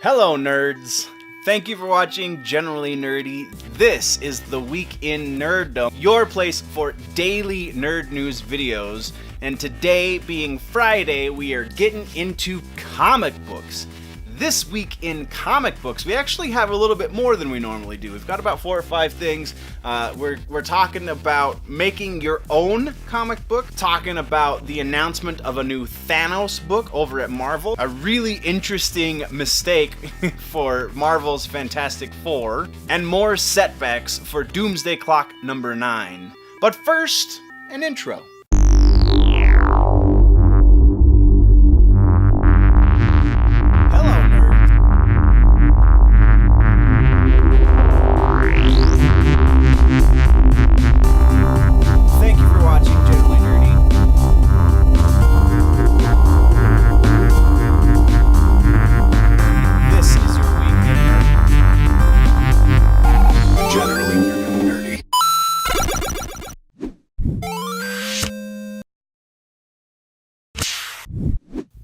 Hello nerds! Thank you for watching Generally Nerdy. This is the Week in Nerdom, your place for daily nerd news videos. And today, being Friday, we are getting into comic books. This week in comic books, we actually have a little bit more than we normally do. We've got about 4 or 5 things. We're talking about making your own comic book, talking about the announcement of a new Thanos book over at Marvel, a really interesting mistake for Marvel's Fantastic Four, and more setbacks for Doomsday Clock number 9. But first, an intro.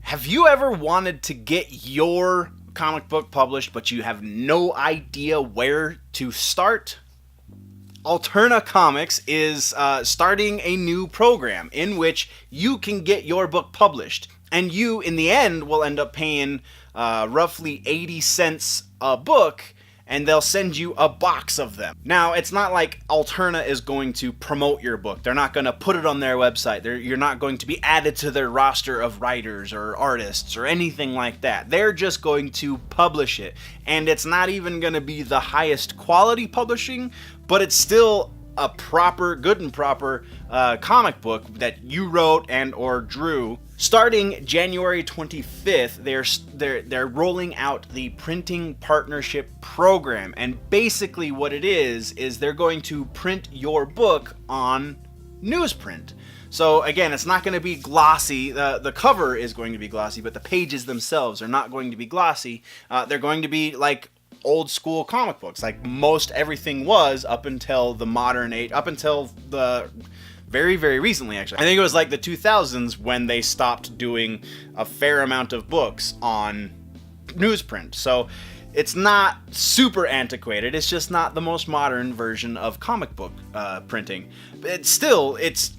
Have you ever wanted to get your comic book published, but you have no idea where to start? Alterna Comics is starting a new program in which you can get your book published. And you, in the end, will end up paying roughly 80 cents a book, and they'll send you a box of them. Now, it's not like Alterna is going to promote your book. They're not going to put it on their website. You're not going to be added to their roster of writers or artists or anything like that. They're just going to publish it. And it's not even going to be the highest quality publishing, but it's still a proper, good and proper comic book that you wrote and or drew. Starting January 25th, they're rolling out the printing partnership program, and basically what it is they're going to print your book on newsprint. So again, it's not going to be glossy. The cover is going to be glossy, but the pages themselves are not going to be glossy. They're going to be like old school comic books, like most everything was up until the modern age, up until the very, very recently, actually. I think it was like the 2000s when they stopped doing a fair amount of books on newsprint. So it's not super antiquated. It's just not the most modern version of comic book printing. But still, it's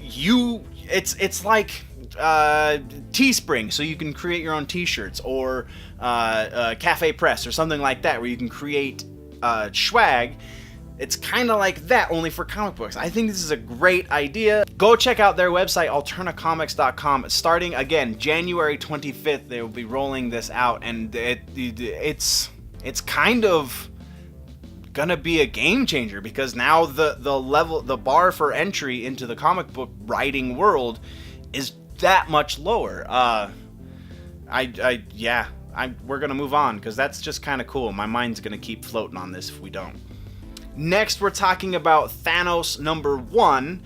like Teespring, so you can create your own t-shirts, or Cafe Press or something like that, where you can create swag. It's kind of like that, only for comic books. I think this is a great idea. Go check out their website, alternacomics.com. Starting, again, January 25th, they will be rolling this out, and it's kind of gonna be a game changer, because now the bar for entry into the comic book writing world is that much lower. We're gonna move on, because that's just kind of cool. My mind's gonna keep floating on this if we don't. Next, we're talking about Thanos number 1,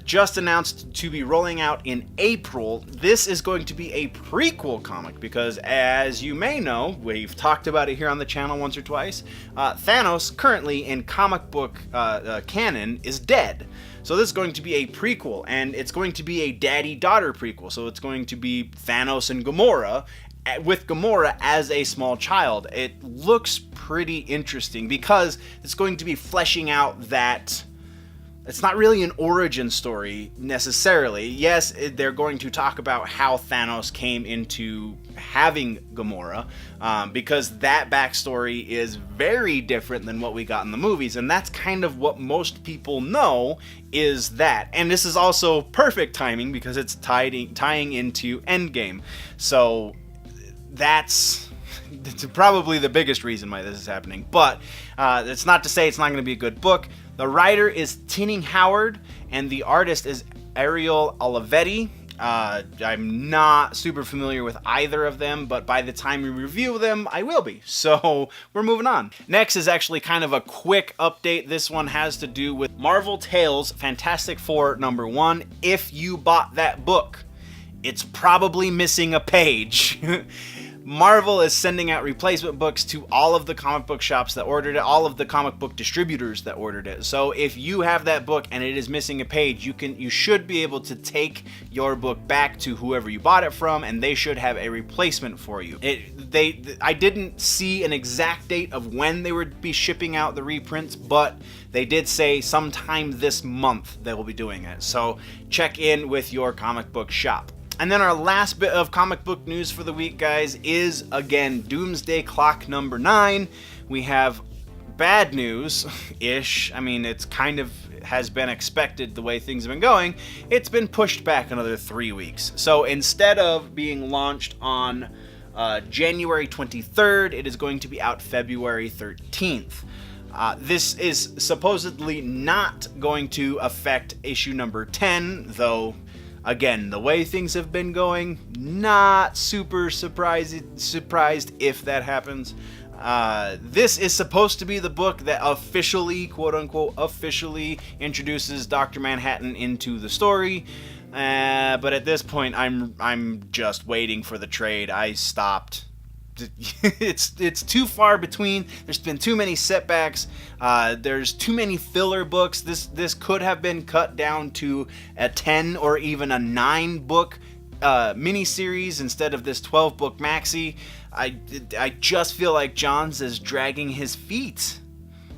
just announced to be rolling out in April. This is going to be a prequel comic, because as you may know, we've talked about it here on the channel once or twice, Thanos, currently in comic book canon, is dead. So this is going to be a prequel, and it's going to be a daddy-daughter prequel. So it's going to be Thanos and Gamora, with Gamora as a small child. It looks pretty interesting, because it's going to be fleshing out that it's not really an origin story necessarily. Yes, they're going to talk about how Thanos came into having Gamora, because that backstory is very different than what we got in the movies, and that's kind of what most people know is that. And this is also perfect timing, because it's tying into Endgame. So that's probably the biggest reason why this is happening. But it's not to say it's not going to be a good book. The writer is Tini Howard, and the artist is Ariel Olivetti. I'm not super familiar with either of them, but by the time we review them, I will be. So we're moving on. Next is actually kind of a quick update. This one has to do with Marvel Tales Fantastic Four number 1. If you bought that book, it's probably missing a page. Marvel is sending out replacement books to all of the comic book shops that ordered it, all of the comic book distributors that ordered it. So if you have that book and it is missing a page, you should be able to take your book back to whoever you bought it from, and they should have a replacement for you. I didn't see an exact date of when they would be shipping out the reprints, but they did say sometime this month they will be doing it. So check in with your comic book shop. And then our last bit of comic book news for the week, guys, is, again, Doomsday Clock number 9. We have bad news-ish. I mean, it's kind of has been expected the way things have been going. It's been pushed back another 3 weeks. So instead of being launched on January 23rd, it is going to be out February 13th. This is supposedly not going to affect issue number 10, though... Again, the way things have been going, not super surprised if that happens. This is supposed to be the book that officially, quote-unquote, officially introduces Dr. Manhattan into the story. But at this point, I'm just waiting for the trade. I stopped. It's too far between. There's been too many setbacks. There's too many filler books. This could have been cut down to a 10 or even a 9 book miniseries instead of this 12 book maxi. I just feel like Johns is dragging his feet.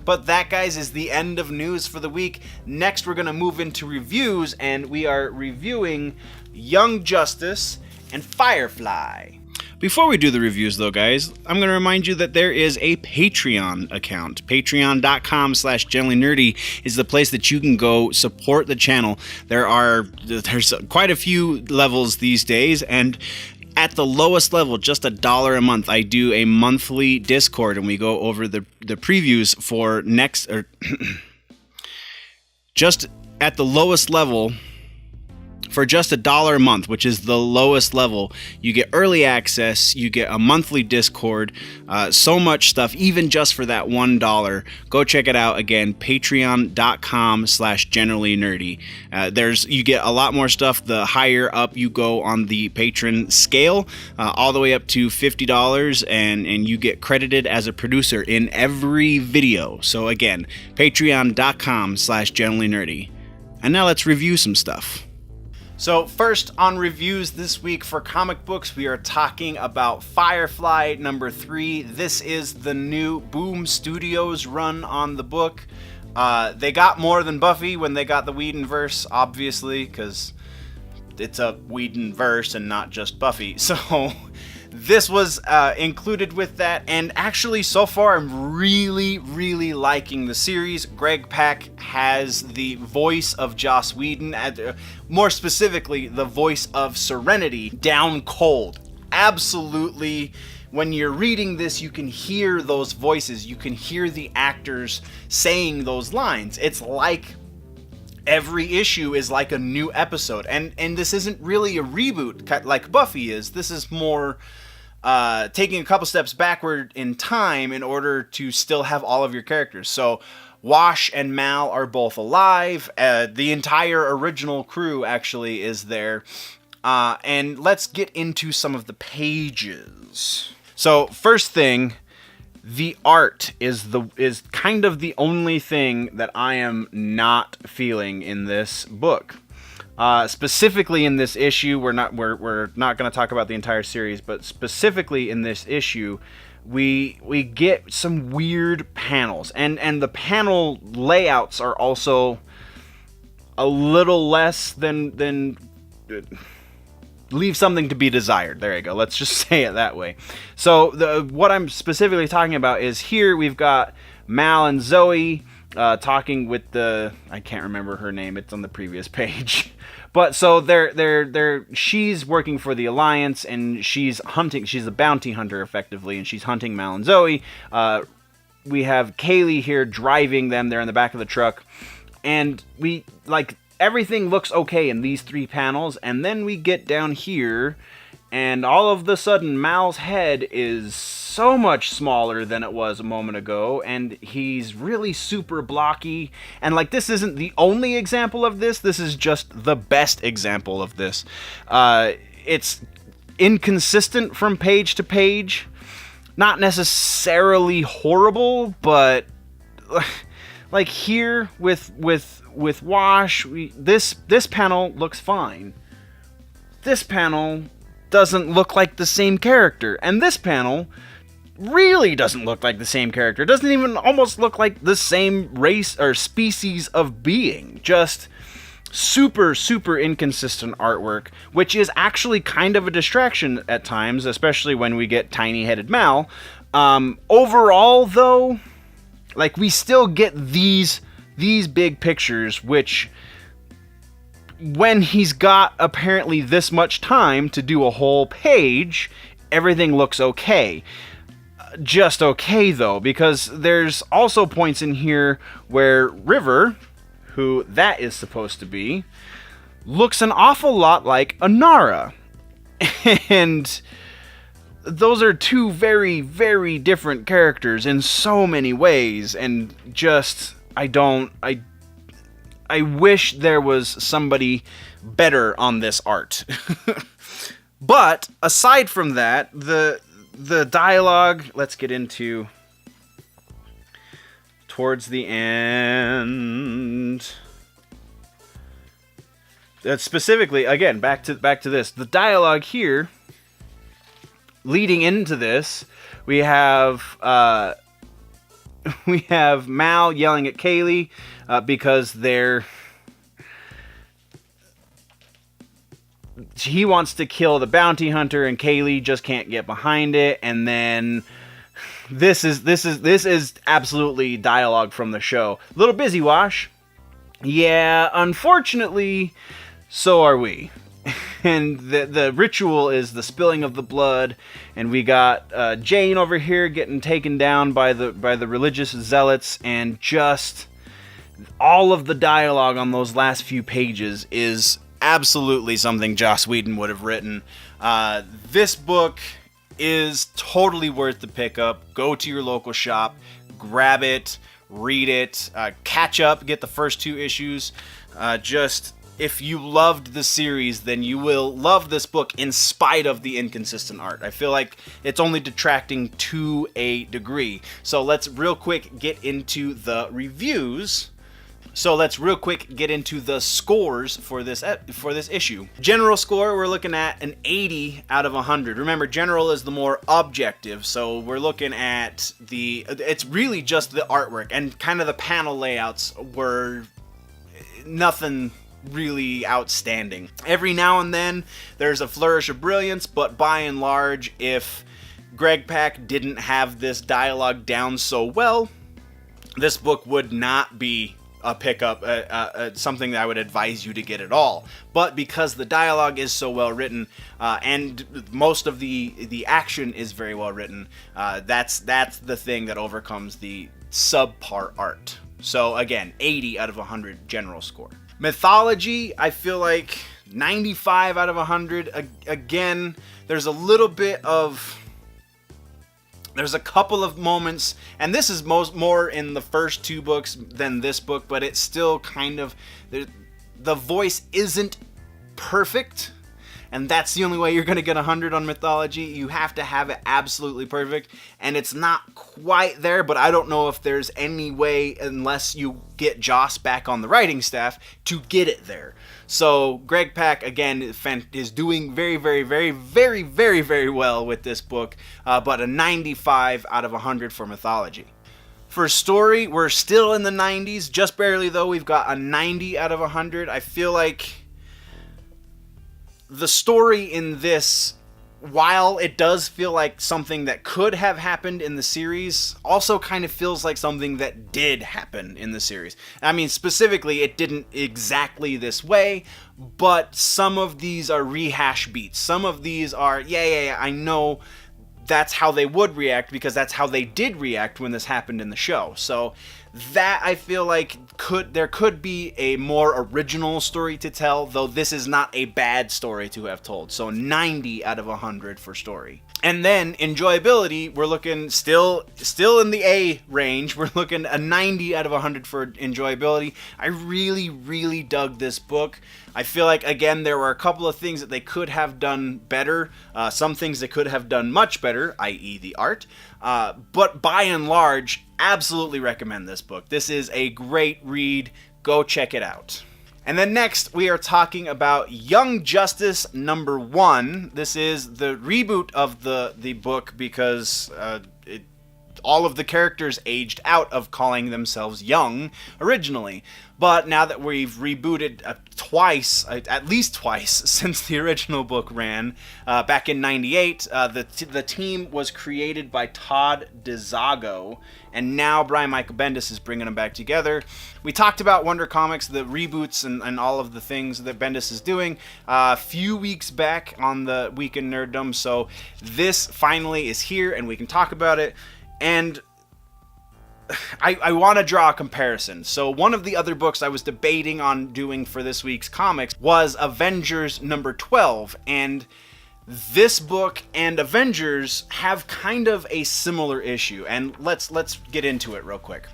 But that, guys, is the end of news for the week. Next, we're going to move into reviews, and we are reviewing Young Justice and Firefly. Before we do the reviews, though, guys, I'm going to remind you that there is a Patreon account. Patreon.com/generallynerdy is the place that you can go support the channel. There's quite a few levels these days, and at the lowest level, just $1 a month, I do a monthly Discord, and we go over the previews for next... just at the lowest level... For just $1 a month, which is the lowest level, you get early access, you get a monthly Discord, so much stuff, even just for that $1. Go check it out again, patreon.com/generallynerdy. You get a lot more stuff the higher up you go on the patron scale, all the way up to $50, and you get credited as a producer in every video. So again, patreon.com/generallynerdy. And now let's review some stuff. So first on reviews this week for comic books, we are talking about Firefly number 3. This is the new Boom Studios run on the book. They got more than Buffy when they got the Whedonverse, obviously, because it's a Whedonverse and not just Buffy. So this was included with that, and actually so far I'm really liking the series. Greg Pak has the voice of Joss Whedon, more specifically the voice of Serenity, down cold. Absolutely, when you're reading this, you can hear those voices, you can hear the actors saying those lines. It's like every issue is like a new episode, and this isn't really a reboot like Buffy is. This is more taking a couple steps backward in time in order to still have all of your characters. So Wash and Mal are both alive. The entire original crew actually is there. And let's get into some of the pages. So first thing, the art is kind of the only thing that I am not feeling in this book. Specifically in this issue, we're not going to talk about the entire series, but specifically in this issue, we get some weird panels, and the panel layouts are also a little less than leave something to be desired. There you go. Let's just say it that way. So what I'm specifically talking about is here we've got Mal and Zoe talking with I can't remember her name. It's on the previous page. But so she's working for the Alliance, and she's a bounty hunter effectively, and she's hunting Mal and Zoe. We have Kaylee here driving them. They're in the back of the truck, and everything looks okay in these 3 panels, and then we get down here, and all of a sudden Mal's head is so much smaller than it was a moment ago, and he's really super blocky, and this isn't the only example of this. This is just the best example of this. It's inconsistent from page to page. Not necessarily horrible, but like here with Wash, this panel looks fine. This panel doesn't look like the same character, and this panel really doesn't look like the same character. It doesn't even almost look like the same race or species of being. Just super inconsistent artwork, which is actually kind of a distraction at times, especially when we get tiny-headed Mal. Overall, though, like, we still get these big pictures, which, when he's got apparently this much time to do a whole page, everything looks okay. Just okay, though, because there's also points in here where River, who that is supposed to be, looks an awful lot like Anara. And those are two very, very different characters in so many ways, and just, I wish there was somebody better on this art. But, aside from that, the dialogue, let's get into towards the end. Specifically, again, back to this. The dialogue here, leading into this, we have Mal yelling at Kaylee because he wants to kill the bounty hunter, and Kaylee just can't get behind it. And then this is absolutely dialogue from the show. Little busy, Wash. Yeah, unfortunately, so are we. And the ritual is the spilling of the blood, and we got Jane over here getting taken down by the religious zealots, and just all of the dialogue on those last few pages is absolutely something Joss Whedon would have written. This book is totally worth the pickup. Go to your local shop, grab it, read it, catch up, get the first 2 issues. Just, if you loved the series, then you will love this book in spite of the inconsistent art. I feel like it's only detracting to a degree. So let's real quick get into the reviews. So let's real quick get into the scores for this issue. General score, we're looking at an 80 out of 100. Remember, general is the more objective, so we're looking at it's really just the artwork, and kind of the panel layouts were nothing really outstanding. Every now and then, there's a flourish of brilliance, but by and large, if Greg Pak didn't have this dialogue down so well, this book would not be a pickup, something that I would advise you to get at all. But because the dialogue is so well written, and most of the action is very well written, that's the thing that overcomes the subpar art. So again, 80 out of 100 general score. Mythology, I feel like 95 out of 100. Again, there's a little bit of... There's a couple of moments, and this is more in the first 2 books than this book, but it's still kind of... The voice isn't perfect, and that's the only way you're going to get 100 on Mythology. You have to have it absolutely perfect, and it's not quite there, but I don't know if there's any way, unless you get Joss back on the writing staff, to get it there. So Greg Pak, again, is doing very, very, very, very, very, very well with this book, but a 95 out of 100 for Mythology. For story, we're still in the 90s, just barely though. We've got a 90 out of 100. I feel like the story in this, while it does feel like something that could have happened in the series, also kind of feels like something that did happen in the series. I mean, specifically, it didn't exactly this way, but some of these are rehash beats. Some of these are, yeah, I know that's how they would react, because that's how they did react when this happened in the show. So That I feel like there could be a more original story to tell, though this is not a bad story to have told. So 90 out of 100 for story. And then enjoyability, we're looking still in the A range. We're looking a 90 out of 100 for enjoyability. I really dug this book. I feel like, again, there were a couple of things that they could have done better. Some things they could have done much better, i.e. the art. But by and large, absolutely recommend this book. This is a great read. Go check it out. And then next, we are talking about Young Justice #1. This is the reboot of the book because all of the characters aged out of calling themselves young originally. But now that we've rebooted twice, at least twice, since the original book ran, back in '98, the team was created by Todd DeZago, and now Brian Michael Bendis is bringing them back together. We talked about Wonder Comics, the reboots, and all of the things that Bendis is doing a few weeks back on the Week in Nerdom, so this finally is here, and we can talk about it. And I want to draw a comparison. So one of the other books I was debating on doing for this week's comics was Avengers #12, and this book and Avengers have kind of a similar issue, and let's get into it real quick.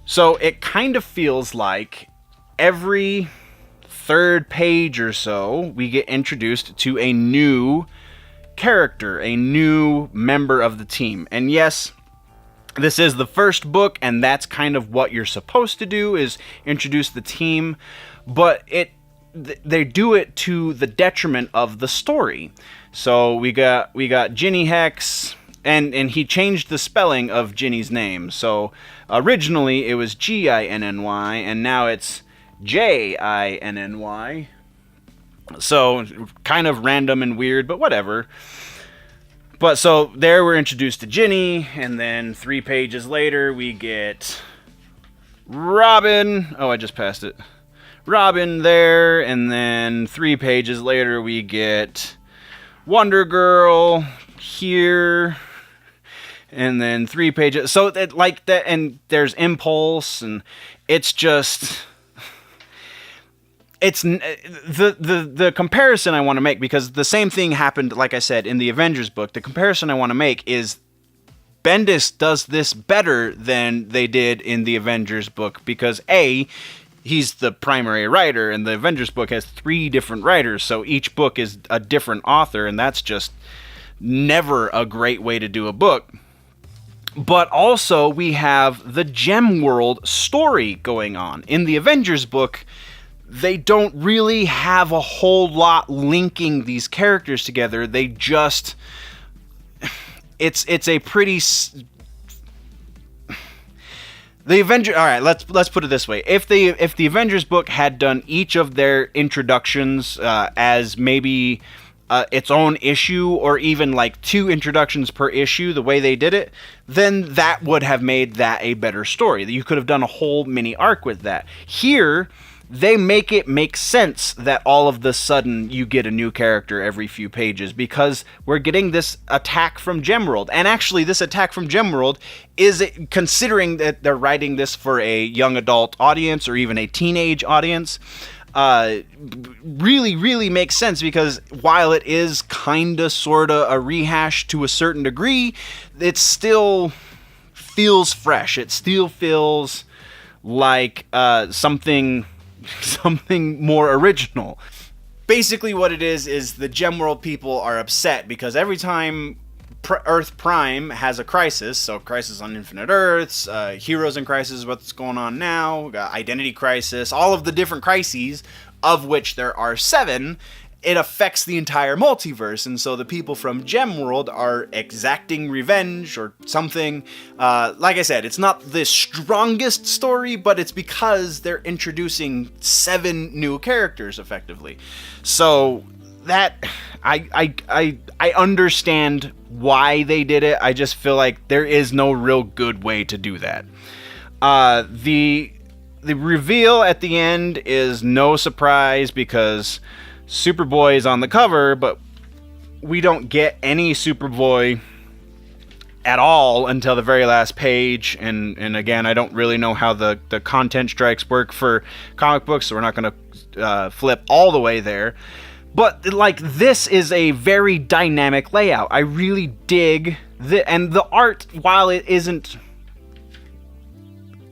So it kind of feels like every third page or so we get introduced to a new character, a new member of the team. And yes, this is the first book, and that's kind of what you're supposed to do, is introduce the team, but they do it to the detriment of the story. So we got Ginny Hex, and he changed the spelling of Ginny's name. So originally it was Ginny, and now it's Jinny. So kind of random and weird, but whatever. But so there we're introduced to Ginny, and then 3 pages later we get Robin. Oh, I just passed it. Robin there, and then 3 pages later we get Wonder Girl here, and then 3 pages. So that, like that, and there's Impulse, and it's just... It's the comparison I want to make, because the same thing happened, like I said, in the Avengers book. The comparison I want to make is Bendis does this better than they did in the Avengers book, because A, he's the primary writer, and the Avengers book has 3 different writers, so each book is a different author, and that's just never a great way to do a book. But also, we have the Gem World story going on. In the Avengers book, they don't really have a whole lot linking these characters together. They just... It's a pretty... The Avengers... Alright, let's put it this way. If the Avengers book had done each of their introductions as maybe its own issue, or even like 2 introductions per issue, the way they did it, then that would have made that a better story. You could have done a whole mini arc with that. Here, they make it make sense that all of the sudden you get a new character every few pages, because we're getting this attack from Gemworld. And actually, this attack from Gemworld is, considering that they're writing this for a young adult audience or even a teenage audience, really makes sense, because while it is kinda sorta a rehash to a certain degree, it still feels fresh. It still feels like something more original. Basically what it is the Gemworld people are upset because every time Earth Prime has a crisis, so Crisis on Infinite Earths, Heroes in Crisis, what's going on now, Identity Crisis, all of the different crises, of which there are 7, it affects the entire multiverse, and so the people from Gemworld are exacting revenge or something. Like I said, it's not the strongest story, but it's because they're introducing 7 new characters effectively. So that I understand why they did it. I just feel like there is no real good way to do that. The reveal at the end is no surprise, because Superboy is on the cover, but we don't get any Superboy at all until the very last page, and again, I don't really know how the content strikes work for comic books, so we're not going to flip all the way there. But like, this is a very dynamic layout. I really dig and the art, while it isn't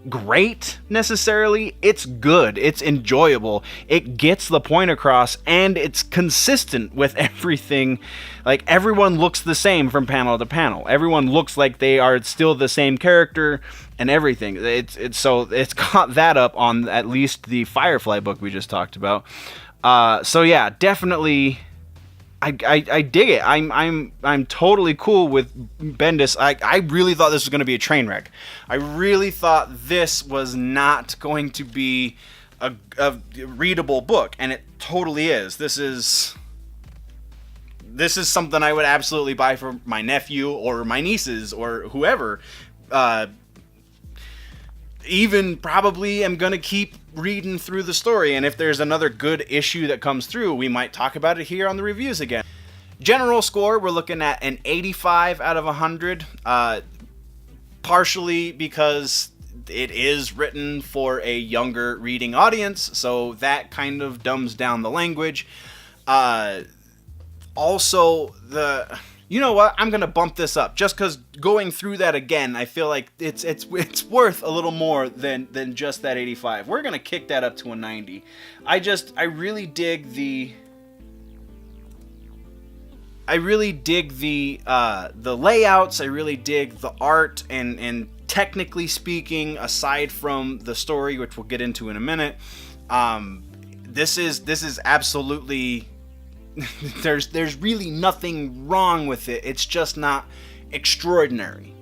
great necessarily, it's good, it's enjoyable, it gets the point across, and it's consistent with everything. Like, everyone looks the same from panel to panel, everyone looks like they are still the same character and everything. It's got that up on at least the Firefly book we just talked about. So yeah, definitely I dig it. I'm totally cool with Bendis. I really thought this was going to be a train wreck. I really thought this was not going to be a readable book, and it totally is. This is something I would absolutely buy for my nephew or my nieces or whoever. Even probably am going to keep reading through the story, and if there's another good issue that comes through, we might talk about it here on the reviews again. General score, we're looking at an 85 out of 100, partially because it is written for a younger reading audience, so that kind of dumbs down the language. Also, you know what? I'm gonna bump this up just because going through that again, I feel like it's worth a little more than just that 85. We're gonna kick that up to a 90. I really dig the layouts. I really dig the art, and technically speaking, aside from the story, which we'll get into in a minute, this is absolutely. There's really nothing wrong with it. It's just not extraordinary.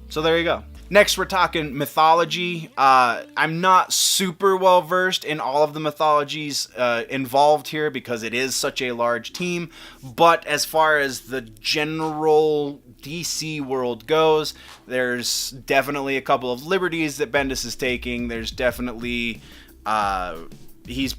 So there you go. Next, we're talking mythology. I'm not super well versed in all of the mythologies involved here because it is such a large team. But as far as the general DC world goes, there's definitely a couple of liberties that Bendis is taking. There's definitely he's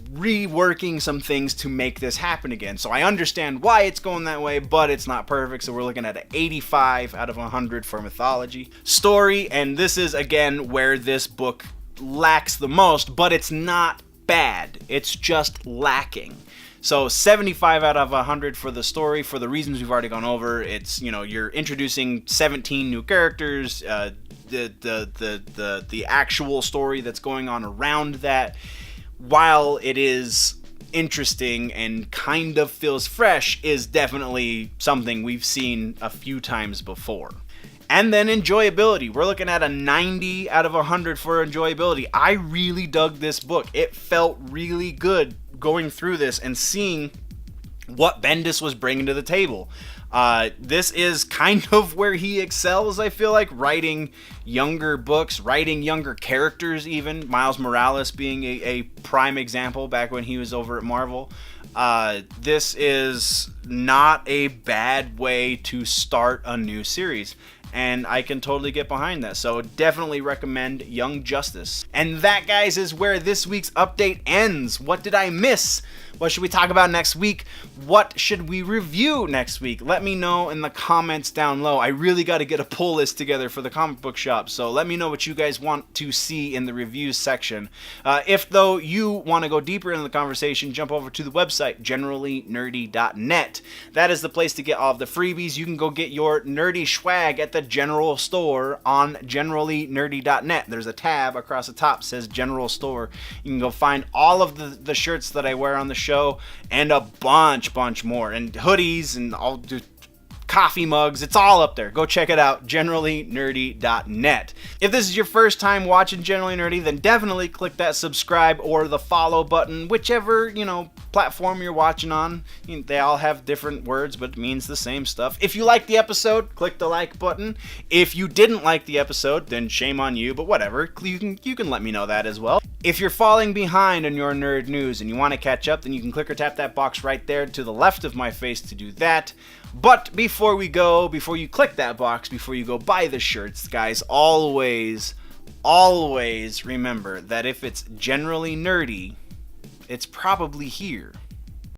reworking some things to make this happen again. So I understand why it's going that way, but it's not perfect. So we're looking at an 85 out of 100 for mythology. Story, and this is again where this book lacks the most, but it's not bad. It's just lacking. So 75 out of 100 for the story, for the reasons we've already gone over. It's, you know, you're introducing 17 new characters, the actual story that's going on around that. While it is interesting and kind of feels fresh, is definitely something we've seen a few times before. And then enjoyability. We're looking at a 90 out of 100 for enjoyability. I really dug this book. It felt really good going through this and seeing what Bendis was bringing to the table. This is kind of where he excels, I feel like, writing younger books, writing younger characters even. Miles Morales being a prime example back when he was over at Marvel. This is not a bad way to start a new series, and I can totally get behind that. So definitely recommend Young Justice. And that, guys, is where this week's update ends. What did I miss? What should we talk about next week? What should we review next week? Let me know in the comments down low. I really got to get a pull list together for the comic book shop, so let me know what you guys want to see in the reviews section. If, though, you want to go deeper into the conversation, jump over to the website, generallynerdy.net. That is the place to get all of the freebies. You can go get your nerdy swag at the general store on generallynerdy.net. There's a tab across the top that says General Store. You can go find all of the shirts that I wear on the show and a bunch more, and hoodies and all coffee mugs. It's all up there. Go check it out, generallynerdy.net. If this is your first time watching Generally Nerdy, then definitely click that subscribe or the follow button, whichever, platform you're watching on. They all have different words, but it means the same stuff. If you liked the episode, click the like button. If you didn't like the episode, then shame on you, but whatever. You can let me know that as well. If you're falling behind on your nerd news and you want to catch up, then you can click or tap that box right there to the left of my face to do that. But before you click that box, before you go buy the shirts, guys, always remember that if it's generally nerdy, it's probably here.